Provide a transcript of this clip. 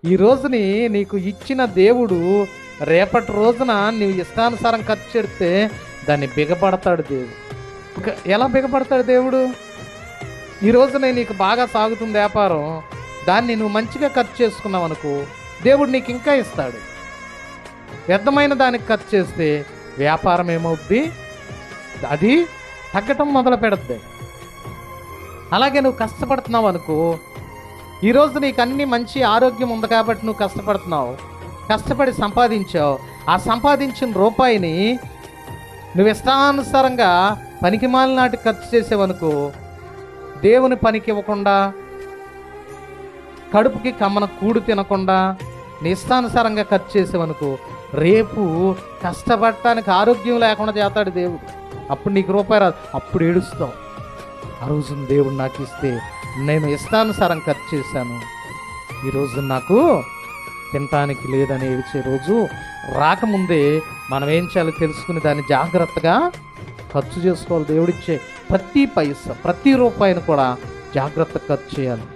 ఈ రోజుని నీకు ఇచ్చిన దేవుడు రేపటి రోజున నీవు ఇష్టానుసారం ఖర్చు పెడితే దాన్ని బిగపడతాడు దేవుడు. ఎలా బిగపడతాడు దేవుడు? ఈ రోజున నీకు బాగా సాగుతుంది వ్యాపారం, దాన్ని నువ్వు మంచిగా ఖర్చు చేసుకున్నావు అనుకో, దేవుడు నీకు ఇంకా ఇస్తాడు. వ్యర్థమైన దానికి ఖర్చు చేస్తే వ్యాపారం ఏమవుద్ది? అది తగ్గటం మొదలు పెడద్ది. అలాగే నువ్వు కష్టపడుతున్నావు అనుకో, ఈరోజు నీకు అన్ని మంచి ఆరోగ్యం ఉంది కాబట్టి నువ్వు కష్టపడుతున్నావు, కష్టపడి సంపాదించావు. ఆ సంపాదించిన రూపాయిని నువ్వు ఇష్టానుసారంగా పనికిమాలిన నాటికి ఖర్చు చేసేవనుకో, దేవుని పనికి ఇవ్వకుండా, కడుపుకి కమ్మన కూడు తినకుండా నీ ఇష్టానుసారంగా ఖర్చు చేసేవనుకో, రేపు కష్టపడటానికి ఆరోగ్యం లేకుండా చేస్తాడు దేవుడు. అప్పుడు నీకు రూపాయి రాదు, అప్పుడు ఏడుస్తావు. ఆ రోజున దేవుడు నాకు ఇస్తే నేను ఇష్టానుసారం ఖర్చు చేశాను, ఈరోజు నాకు తినటానికి లేదని ఏడ్చే రోజు రాకముందే మనం ఏం చేయాలో తెలుసుకుని దాన్ని జాగ్రత్తగా ఖర్చు చేసుకోవాలి. దేవుడిచ్చే ప్రతి పైసా, ప్రతి రూపాయిని కూడా జాగ్రత్తగా ఖర్చు చేయాలి.